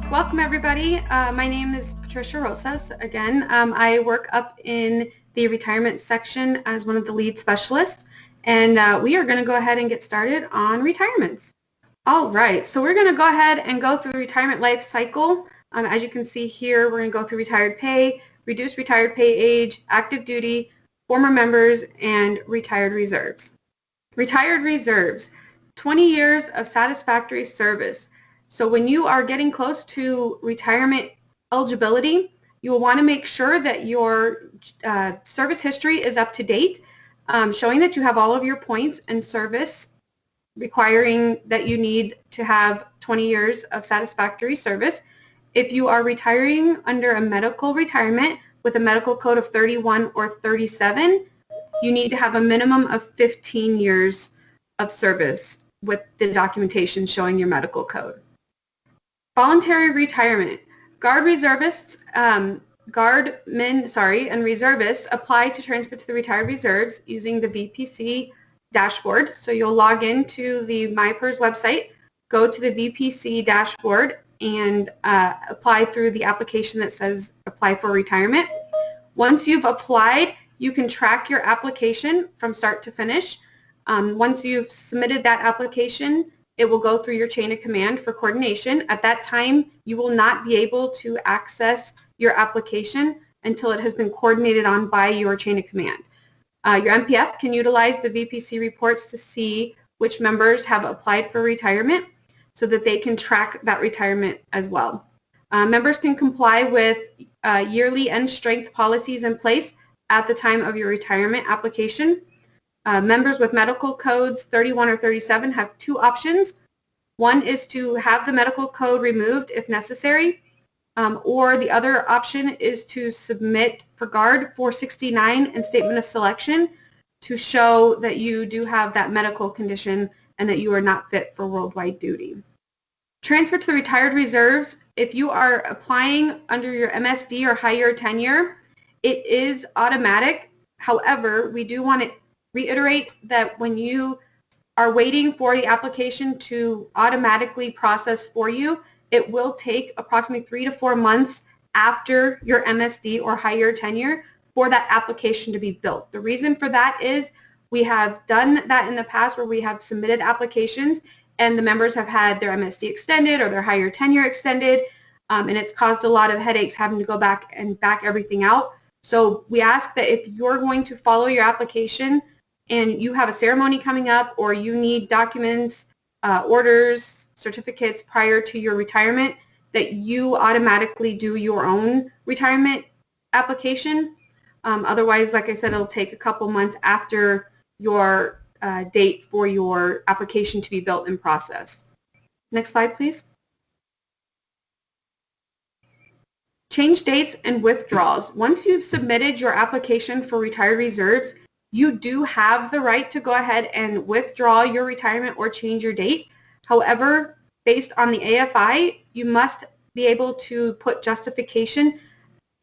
Welcome everybody. My name is Patricia Rosas. Again, I work up in the retirement section as one of the lead specialists, and we are going to go ahead and get started on retirements. All right, so we're going to go ahead and go through the retirement life cycle. As you can see here, we're going to go through retired pay, reduced retired pay age, active duty, former members, and retired reserves. Retired reserves, 20 years of satisfactory service. So when you are getting close to retirement eligibility, you will want to make sure that your service history is up to date, showing that you have all of your points and service, requiring that you need to have 20 years of satisfactory service. If you are retiring under a medical retirement with a medical code of 31 or 37, you need to have a minimum of 15 years of service with the documentation showing your medical code. Voluntary retirement. Guard reservists, and reservists apply to transfer to the retired reserves using the VPC dashboard. So you'll log into the MyPERS website, go to the VPC dashboard, and apply through the application that says apply for retirement. Once you've applied, you can track your application from start to finish. Once you've submitted that application, it will go through your chain of command for coordination. At that time, you will not be able to access your application until it has been coordinated on by your chain of command. Your MPF can utilize the VPC reports to see which members have applied for retirement so that they can track that retirement as well. Members can comply with yearly end strength policies in place at the time of your retirement application. Members with medical codes 31 or 37 have two options. One is to have the medical code removed if necessary, or the other option is to submit for Guard 469 and Statement of Selection to show that you do have that medical condition and that you are not fit for worldwide duty. Transfer to the retired reserves. If you are applying under your MSD or higher tenure, it is automatic. However, we do want to reiterate that when you are waiting for the application to automatically process for you, it will take approximately 3 to 4 months after your MSD or higher tenure for that application to be built. The reason for that is we have done that in the past where we have submitted applications and the members have had their MSD extended or their higher tenure extended, and it's caused a lot of headaches having to go back and back everything out. So we ask that if you're going to follow your application and you have a ceremony coming up or you need documents, orders, certificates prior to your retirement, that you automatically do your own retirement application. Otherwise, like I said, it'll take a couple months after your date for your application to be built and processed. Next slide, please. Change dates and withdrawals. Once you've submitted your application for retired reserves, you do have the right to go ahead and withdraw your retirement or change your date. However, based on the AFI, you must be able to put justification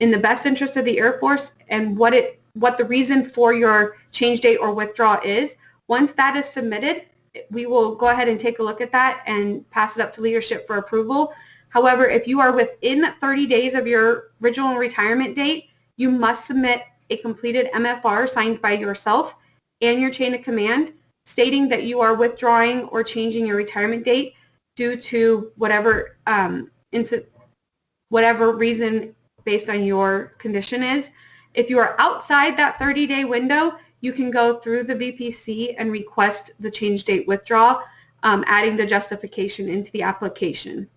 in the best interest of the Air Force and what the reason for your change date or withdrawal is. Once that is submitted, we will go ahead and take a look at that and pass it up to leadership for approval. However, if you are within 30 days of your original retirement date, you must submit a completed MFR signed by yourself and your chain of command stating that you are withdrawing or changing your retirement date due to whatever reason based on your condition is. If you are outside that 30-day window, you can go through the VPC and request the change date withdrawal, adding the justification into the application.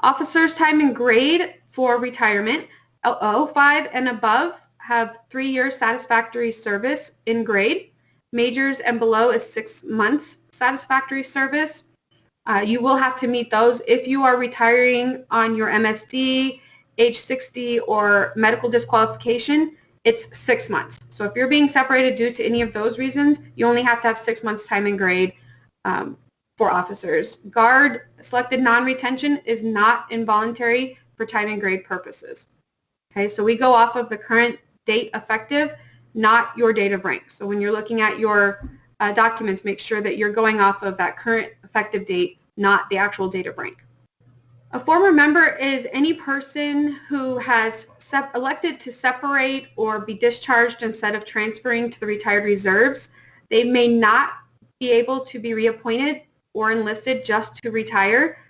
Officers' time and grade for retirement, 05 and above have 3 years satisfactory service in grade. Majors and below is 6 months satisfactory service. You will have to meet those if you are retiring on your MSD, age 60, or medical disqualification. It's 6 months. So if you're being separated due to any of those reasons, you only have to have 6 months time and grade for officers. Guard selected non-retention is not involuntary for time and grade purposes. Okay, so we go off of the current date effective, not your date of rank. So when you're looking at your documents, make sure that you're going off of that current effective date, not the actual date of rank. A former member is any person who has elected to separate or be discharged instead of transferring to the retired reserves. They may not be able to be reappointed or enlisted just to retire.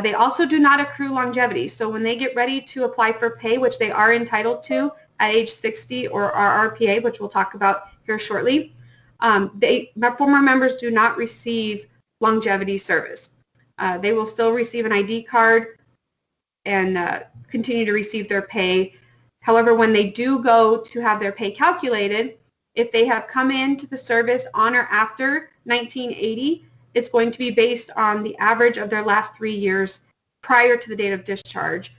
They also do not accrue longevity. So when they get ready to apply for pay, which they are entitled to at age 60 or RRPA, which we'll talk about here shortly, former members do not receive longevity service. They will still receive an ID card and continue to receive their pay. However, when they do go to have their pay calculated, if they have come into the service on or after 1980, it's going to be based on the average of their last 3 years prior to the date of discharge,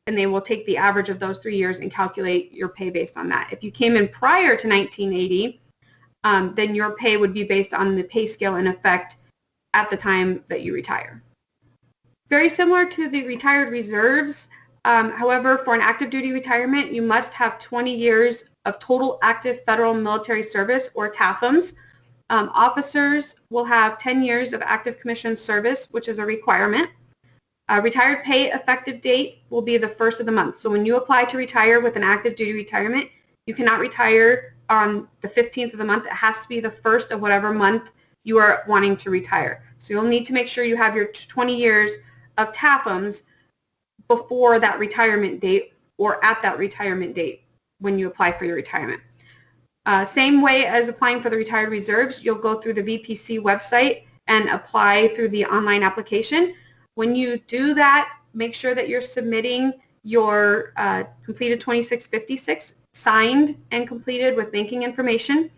and they will take the average of those 3 years and calculate your pay based on that. If you came in prior to 1980, then your pay would be based on the pay scale in effect at the time that you retire. Very similar to the retired reserves, however, for an active duty retirement, you must have 20 years of total active federal military service, or TAFMs. Officers will have 10 years of active commissioned service, which is a requirement. Retired pay effective date will be the first of the month. So when you apply to retire with an active duty retirement, you cannot retire on the 15th of the month. It has to be the first of whatever month you are wanting to retire. So you'll need to make sure you have your 20 years of TAFMs before that retirement date or at that retirement date when you apply for your retirement. Same way as applying for the retired reserves, you'll go through the VPC website and apply through the online application. When you do that, make sure that you're submitting your completed 2656 signed and completed with banking information.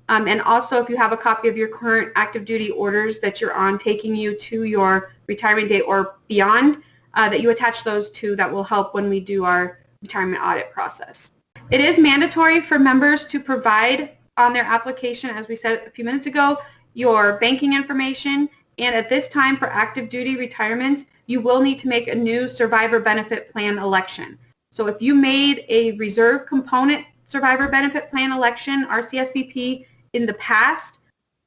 And also, if you have a copy of your current active duty orders that you're on taking you to your retirement date or beyond, that you attach those to, that will help when we do our retirement audit process. It is mandatory for members to provide on their application, as we said a few minutes ago, your banking information. And at this time for active duty retirements, you will need to make a new survivor benefit plan election. So if you made a reserve component survivor benefit plan election, RCSBP, in the past,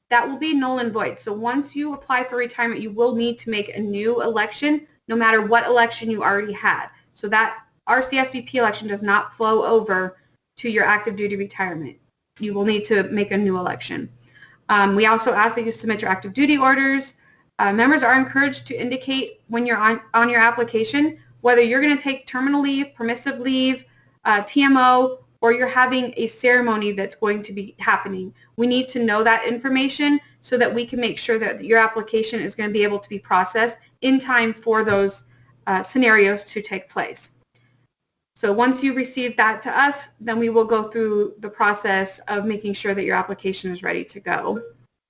that will be null and void. So once you apply for retirement, you will need to make a new election, no matter what election you already had. So that RCSBP election does not flow over to your active duty retirement. You will need to make a new election. We also ask that you submit your active duty orders. Members are encouraged to indicate when you're on your application whether you're going to take terminal leave, permissive leave, TMO, or you're having a ceremony that's going to be happening. We need to know that information so that we can make sure that your application is going to be able to be processed in time for those scenarios to take place. So once you receive that to us, then we will go through the process of making sure that your application is ready to go.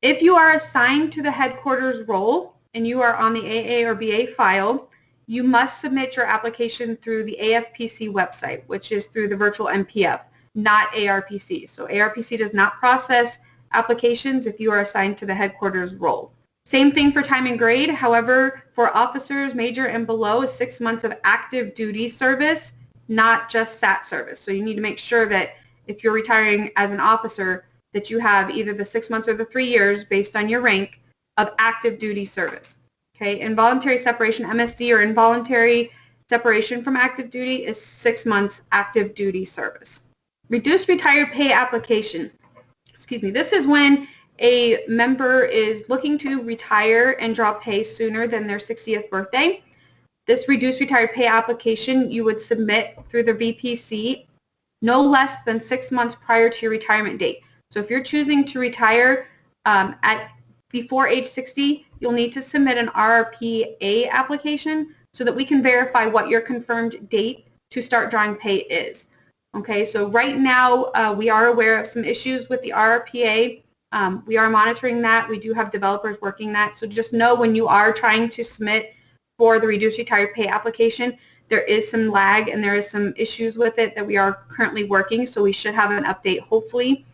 If you are assigned to the headquarters role and you are on the AA or BA file, you must submit your application through the AFPC website, which is through the virtual MPF, not ARPC. So ARPC does not process applications if you are assigned to the headquarters role. Same thing for time and grade. However, for officers, major and below, is 6 months of active duty service, not just SAT service. So you need to make sure that if you're retiring as an officer, that you have either the 6 months or the 3 years based on your rank of active duty service. Okay, involuntary separation, MSD, or involuntary separation from active duty is 6 months active duty service. Reduced retired pay application. This is when a member is looking to retire and draw pay sooner than their 60th birthday. This reduced retired pay application you would submit through the VPC no less than 6 months prior to your retirement date. So if you're choosing to retire before age 60, you'll need to submit an RRPA application so that we can verify what your confirmed date to start drawing pay is. Okay, so right now we are aware of some issues with the RRPA. We are monitoring that. We do have developers working that. So just know when you are trying to submit for the reduced retired pay application, there is some lag and there is some issues with it that we are currently working. So we should have an update hopefully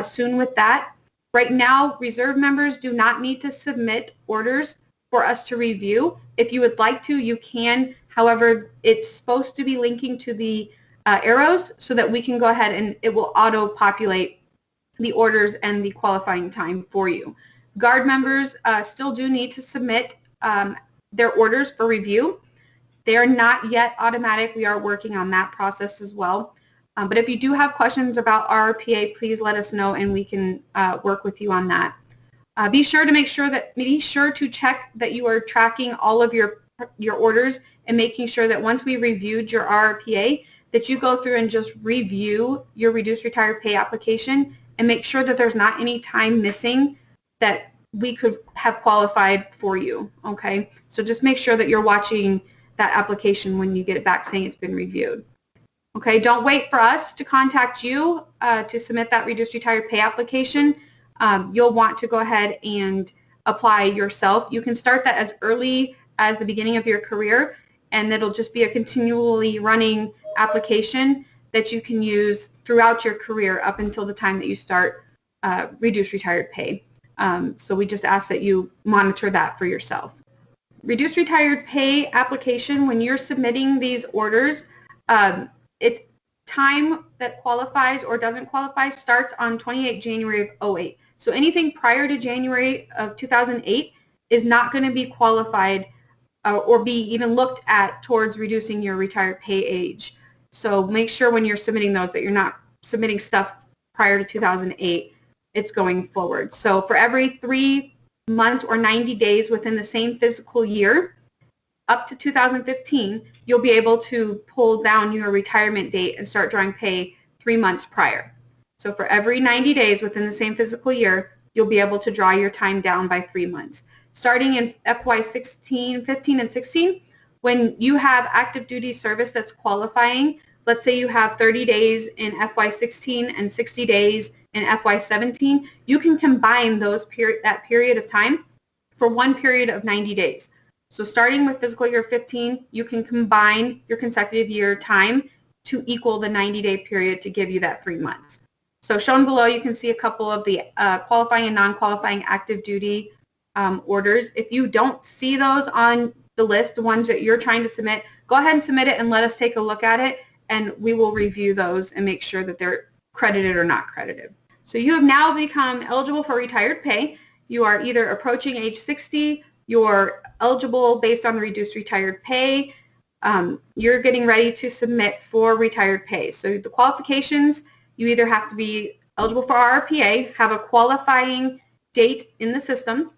soon with that. Right now, reserve members do not need to submit orders for us to review. If you would like to, you can. However, it's supposed to be linking to the arrows so that we can go ahead and it will auto-populate the orders and the qualifying time for you. Guard members still do need to submit their orders for review. They are not yet automatic. We are working on that process as well. But if you do have questions about RRPA, please let us know and we can work with you on that. Be sure to check that you are tracking all of your orders and making sure that once we reviewed your RRPA, that you go through and just review your reduced retired pay application and make sure that there's not any time missing that we could have qualified for you, okay? So just make sure that you're watching that application when you get it back saying it's been reviewed. Okay, don't wait for us to contact you to submit that reduced retired pay application. You'll want to go ahead and apply yourself. You can start that as early as the beginning of your career, and it'll just be a continually running application that you can use throughout your career up until the time that you start reduced retired pay. So we just ask that you monitor that for yourself. Reduced retired pay application, when you're submitting these orders, it's time that qualifies or doesn't qualify starts on 28 January of 08. So anything prior to January of 2008 is not going to be qualified or be even looked at towards reducing your retired pay age. So make sure when you're submitting those that you're not submitting stuff prior to 2008. It's going forward. So for every 3 months or 90 days within the same fiscal year, up to 2015, you'll be able to pull down your retirement date and start drawing pay 3 months prior. So for every 90 days within the same fiscal year, you'll be able to draw your time down by 3 months. Starting in FY 16, 15, and 16, when you have active duty service that's qualifying, let's say you have 30 days in FY 16 and 60 days in FY 17, you can combine that period of time for one period of 90 days. So starting with fiscal year 15, you can combine your consecutive year time to equal the 90-day period to give you that 3 months. So shown below, you can see a couple of the qualifying and non-qualifying active duty orders. If you don't see those on the list, the ones that you're trying to submit, go ahead and submit it and let us take a look at it, and we will review those and make sure that they're credited or not credited. So you have now become eligible for retired pay. You are either approaching age 60, you're eligible based on the reduced retired pay, you're getting ready to submit for retired pay. So the qualifications, you either have to be eligible for RRPA, have a qualifying date in the system,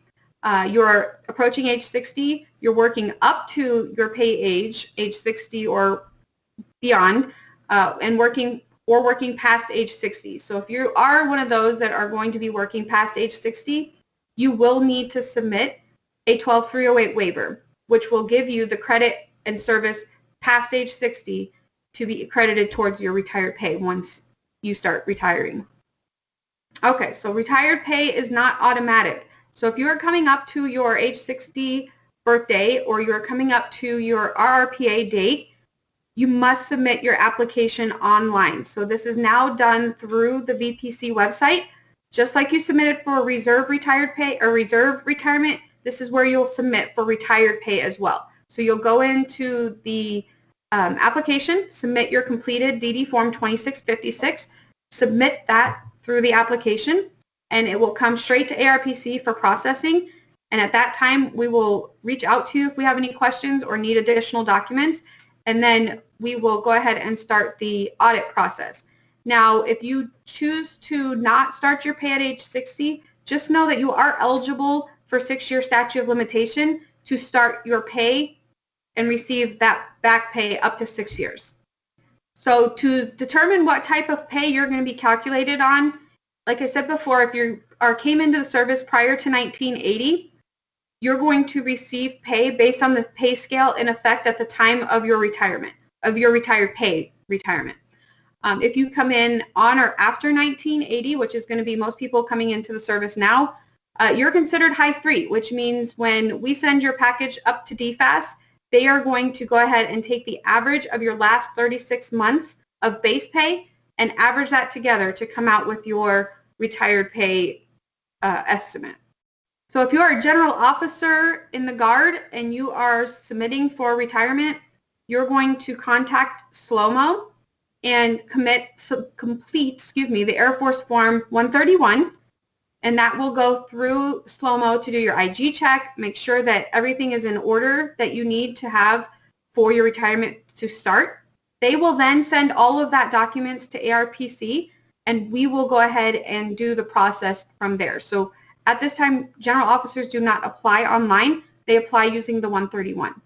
you're approaching age 60, you're working up to your pay age 60 or beyond, and working past age 60. So if you are one of those that are going to be working past age 60, you will need to submit a 12308 waiver, which will give you the credit and service past age 60 to be credited towards your retired pay once you start retiring. Okay, so retired pay is not automatic. So if you are coming up to your age 60 birthday or you're coming up to your RRPA date, you must submit your application online. So this is now done through the VPC website. Just like you submitted for reserve retired pay or reserve retirement, this is where you'll submit for retired pay as well. So you'll go into the application, submit your completed DD form 2656, submit that through the application, and it will come straight to ARPC for processing. And at that time, we will reach out to you if we have any questions or need additional documents, and then we will go ahead and start the audit process. Now, if you choose to not start your pay at age 60, just know that you are eligible for 6-year statute of limitation to start your pay and receive that back pay up to 6 years. So to determine what type of pay you're going to be calculated on, like I said before, if you came into the service prior to 1980, you're going to receive pay based on the pay scale in effect at the time of your retirement, of your retired pay retirement. If you come in on or after 1980, which is going to be most people coming into the service now, you're considered high 3, which means when we send your package up to DFAS, they are going to go ahead and take the average of your last 36 months of base pay and average that together to come out with your retired pay estimate. So if you are a general officer in the Guard and you are submitting for retirement, you're going to contact SLOMO and complete the Air Force Form 131, and that will go through SLOMO to do your IG check, make sure that everything is in order that you need to have for your retirement to start. They will then send all of that documents to ARPC, and we will go ahead and do the process from there. So at this time, general officers do not apply online. They apply using the 131.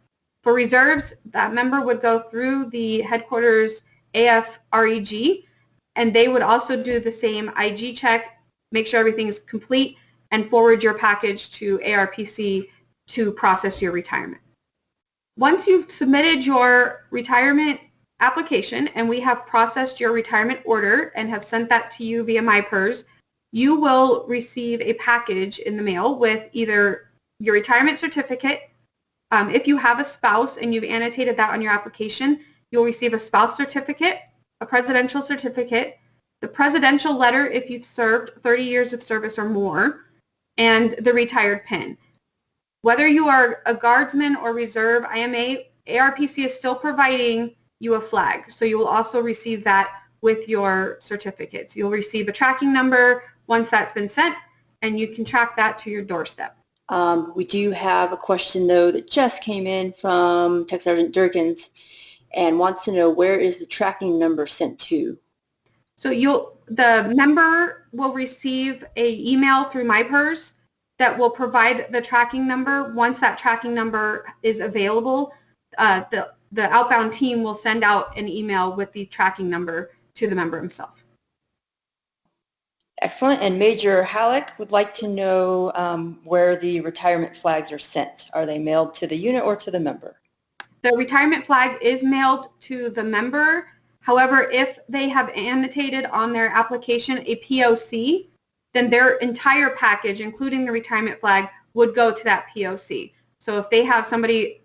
For reserves, that member would go through the headquarters AFREG, and they would also do the same IG check, make sure everything is complete, and forward your package to ARPC to process your retirement. Once you've submitted your retirement application and we have processed your retirement order and have sent that to you via MyPERS, you will receive a package in the mail with either your retirement certificate. If you have a spouse and you've annotated that on your application, you'll receive a spouse certificate, a presidential certificate, the presidential letter if you've served 30 years of service or more, and the retired PIN. Whether you are a guardsman or reserve IMA, ARPC is still providing you a flag. So you will also receive that with your certificates. You'll receive a tracking number once that's been sent, and you can track that to your doorstep. We do have a question, though, that just came in from Tech Sergeant Durkins and wants to know, where is the tracking number sent to? So the member will receive an email through MyPERS that will provide the tracking number. Once that tracking number is available, the outbound team will send out an email with the tracking number to the member himself. Excellent. And Major Halleck would like to know where the retirement flags are sent. Are they mailed to the unit or to the member? The retirement flag is mailed to the member. However, if they have annotated on their application a POC, then their entire package, including the retirement flag, would go to that POC. So if they have somebody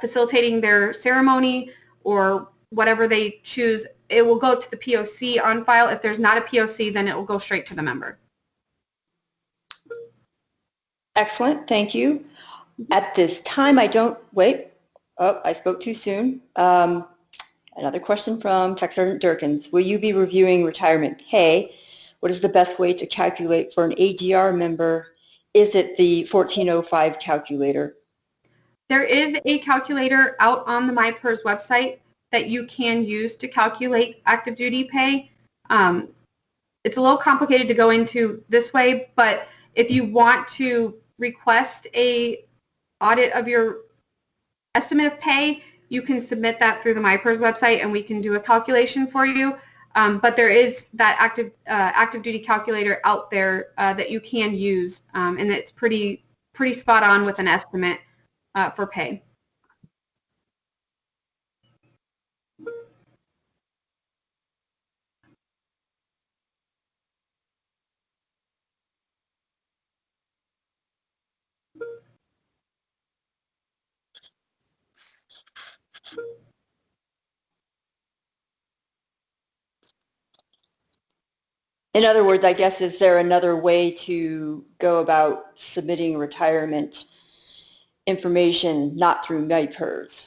facilitating their ceremony or whatever they choose, it will go to the POC on file. If there's not a POC, then it will go straight to the member. Excellent. Thank you. At this time, I spoke too soon. Another question from Tech Sergeant Durkins. Will you be reviewing retirement pay? What is the best way to calculate for an AGR member? Is it the 1405 calculator? There is a calculator out on the MyPERS website that you can use to calculate active duty pay. It's a little complicated to go into this way, but if you want to request a audit of your estimate of pay, you can submit that through the MyPERS website and we can do a calculation for you. But there is that active duty calculator out there that you can use, and it's pretty spot on with an estimate for pay. In other words, I guess, is there another way to go about submitting retirement information not through MyPERS?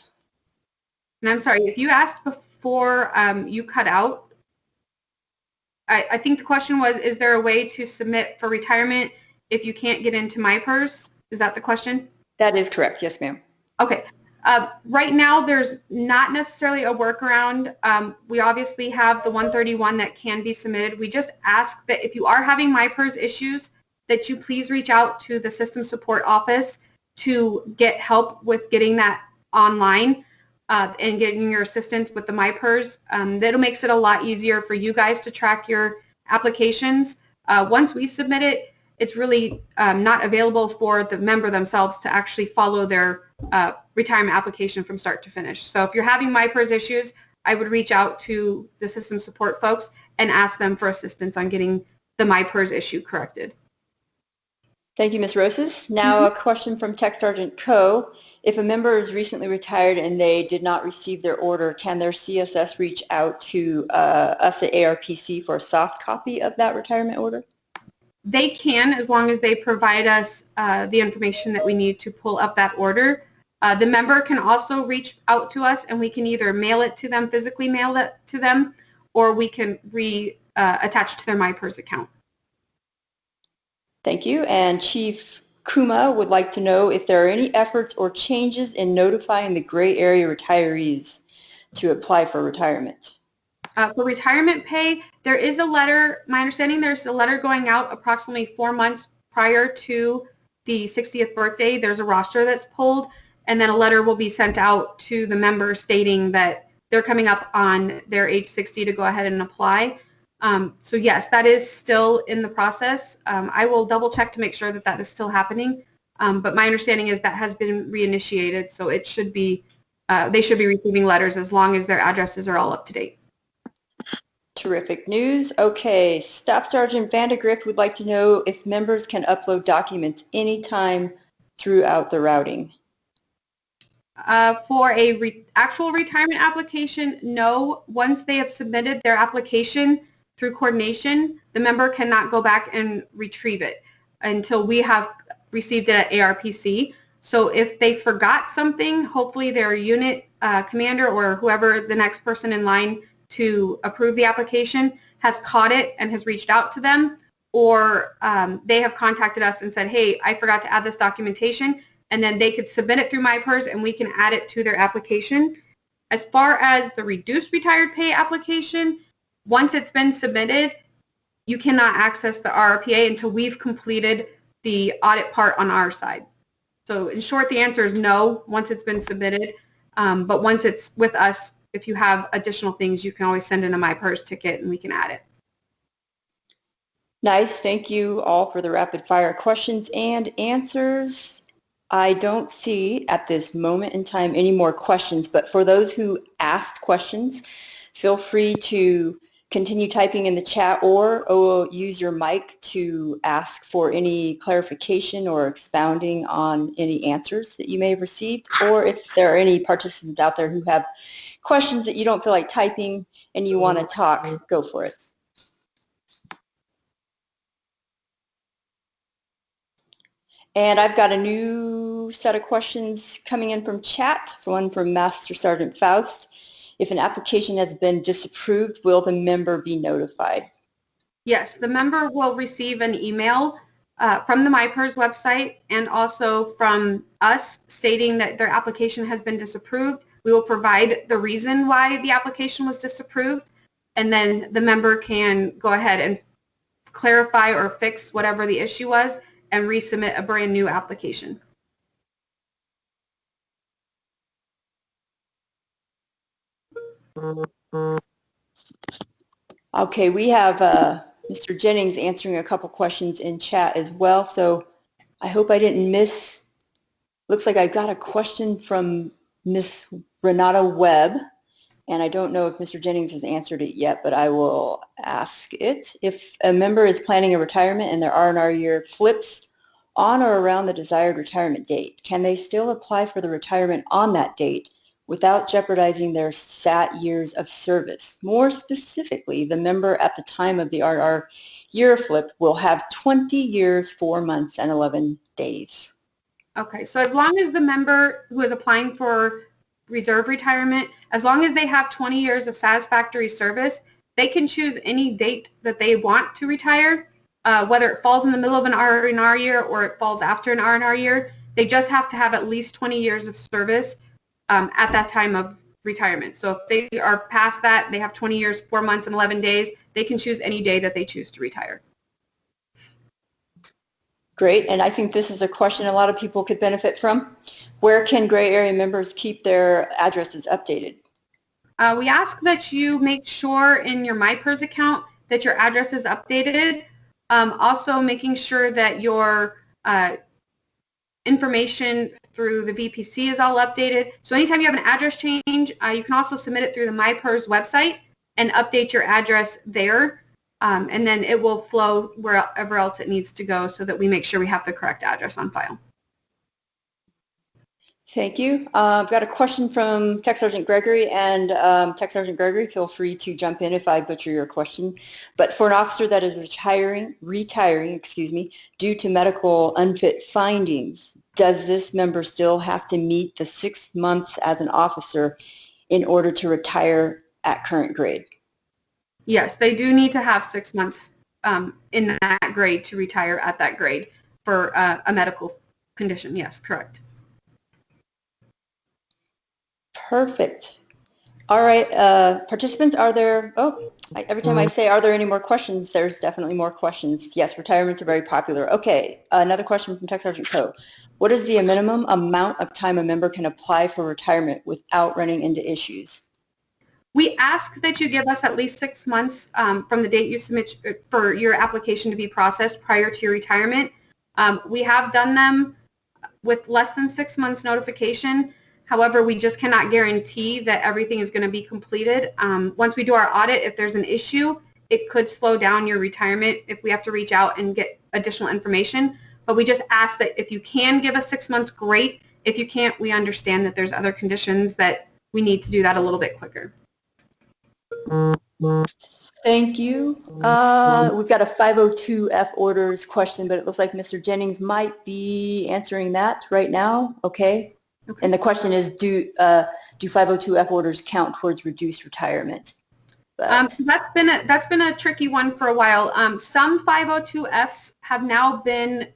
And I'm sorry, if you asked before you cut out, I think the question was, is there a way to submit for retirement if you can't get into MyPERS? Is that the question? That is correct. Yes, ma'am. Okay. Right now, there's not necessarily a workaround. We obviously have the 131 that can be submitted. We just ask that if you are having MyPERS issues, that you please reach out to the system support office to get help with getting that online and getting your assistance with the MyPERS. That makes it a lot easier for you guys to track your applications. Once we submit it, it's really not available for the member themselves to actually follow their retirement application from start to finish. So if you're having MyPERS issues, I would reach out to the system support folks and ask them for assistance on getting the MyPERS issue corrected. Thank you, Ms. Roses. Now a question from Tech Sergeant Coe. If a member is recently retired and they did not receive their order, can their CSS reach out to us at ARPC for a soft copy of that retirement order? They can, as long as they provide us the information that we need to pull up that order. The member can also reach out to us and we can either mail it to them, physically mail it to them, or we can attach it to their MyPERS account. Thank you. And Chief Kuma would like to know if there are any efforts or changes in notifying the gray area retirees to apply for retirement. For retirement pay, there is a letter, my understanding there's a letter going out approximately 4 months prior to the 60th birthday. There's a roster that's pulled, and then a letter will be sent out to the members stating that they're coming up on their age 60 to go ahead and apply. So yes, that is still in the process. I will double check to make sure that that is still happening. But my understanding is that has been reinitiated, so it should be, they should be receiving letters as long as their addresses are all up to date. Terrific news. Okay, Staff Sergeant Vandegrift would like to know if members can upload documents anytime throughout the routing. For a actual retirement application, no. Once they have submitted their application through coordination, the member cannot go back and retrieve it until we have received it at ARPC. So if they forgot something, hopefully their unit commander or whoever the next person in line to approve the application has caught it and has reached out to them, or they have contacted us and said, hey, I forgot to add this documentation, and then they could submit it through MyPERS and we can add it to their application. As far as the reduced retired pay application, once it's been submitted, you cannot access the RRPA until we've completed the audit part on our side. So in short, the answer is no once it's been submitted, but once it's with us, if you have additional things, you can always send in a MyPERS ticket and we can add it. Nice. Thank you all for the rapid fire questions and answers. I don't see at this moment in time any more questions, but for those who asked questions, feel free to continue typing in the chat or use your mic to ask for any clarification or expounding on any answers that you may have received, or if there are any participants out there who have questions that you don't feel like typing and you want to talk, go for it. And I've got a new set of questions coming in from chat, one from Master Sergeant Faust. If an application has been disapproved, will the member be notified? Yes, the member will receive an email from the MyPERS website and also from us stating that their application has been disapproved. We will provide the reason why the application was disapproved, and then the member can go ahead and clarify or fix whatever the issue was and resubmit a brand new application. Okay, we have Mr. Jennings answering a couple questions in chat as well, so I hope I didn't miss. Looks like I got a question from Miss Renata Webb, and I don't know if Mr. Jennings has answered it yet, but I will ask it. If a member is planning a retirement and their R&R year flips on or around the desired retirement date, can they still apply for the retirement on that date without jeopardizing their SAT years of service? More specifically, the member at the time of the R&R year flip will have 20 years, 4 months, and 11 days. Okay, so as long as the member who is applying for reserve retirement, as long as they have 20 years of satisfactory service, they can choose any date that they want to retire, whether it falls in the middle of an R&R year or it falls after an R&R year. They just have to have at least 20 years of service at that time of retirement. So if they are past that, they have 20 years, 4 months, and 11 days, they can choose any day that they choose to retire. Great, and I think this is a question a lot of people could benefit from. Where can gray area members keep their addresses updated? We ask that you make sure in your MyPERS account that your address is updated. Also making sure that your information through the VPC is all updated. So anytime you have an address change, you can also submit it through the MyPERS website and update your address there. And then it will flow wherever else it needs to go so that we make sure we have the correct address on file. Thank you. I've got a question from Tech Sergeant Gregory, and Tech Sergeant Gregory, feel free to jump in if I butcher your question. But for an officer that is retiring, due to medical unfit findings, does this member still have to meet the 6 months as an officer in order to retire at current grade? Yes, they do need to have 6 months in that grade to retire at that grade. for a medical condition. Yes, correct. Perfect. All right, participants, are there, every time I say, are there any more questions, there's definitely more questions. Yes, retirements are very popular. Okay, another question from Tech Sergeant Co. What is the minimum amount of time a member can apply for retirement without running into issues? We ask that you give us at least 6 months from the date you submit for your application to be processed prior to your retirement. We have done them with less than 6 months notification. However, we just cannot guarantee that everything is going to be completed. Once we do our audit, if there's an issue, it could slow down your retirement if we have to reach out and get additional information. But we just ask that if you can give us 6 months, great. If you can't, we understand that there's other conditions that we need to do that a little bit quicker. Thank you. We've got a 502F orders question, but it looks like Mr. Jennings might be answering that right now. Okay. And the question is, do 502F orders count towards reduced retirement? So that's been a tricky one for a while. Some 502Fs have now been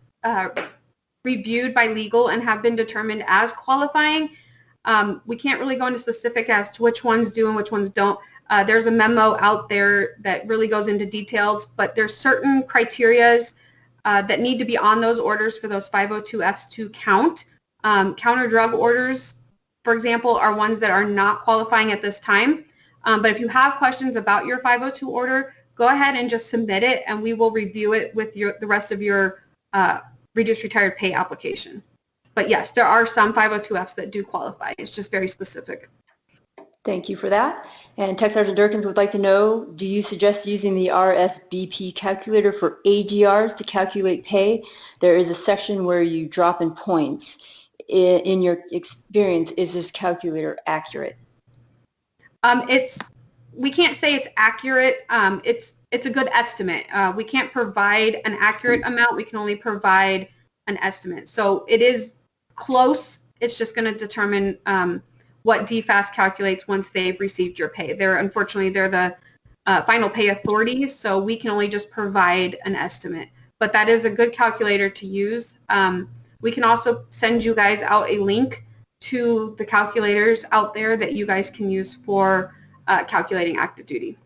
reviewed by legal and have been determined as qualifying. We can't really go into specific as to which ones do and which ones don't. There's a memo out there that really goes into details, but there's certain criterias that need to be on those orders for those 502Fs to count. Counter drug orders, for example, are ones that are not qualifying at this time. But if you have questions about your 502 order, go ahead and just submit it, and we will review it with the rest of your reduced retired pay application. But yes, there are some 502Fs that do qualify. It's just very specific. Thank you for that. And Tech Sergeant Durkins would like to know, do you suggest using the RSBP calculator for AGRs to calculate pay? There is a section where you drop in points. In your experience, is this calculator accurate? We can't say it's accurate. It's a good estimate. We can't provide an accurate amount. We can only provide an estimate. So it is close. It's just going to determine what DFAS calculates once they've received your pay. Unfortunately, they're the final pay authority, so we can only just provide an estimate. But that is a good calculator to use. We can also send you guys out a link to the calculators out there that you guys can use for calculating active duty.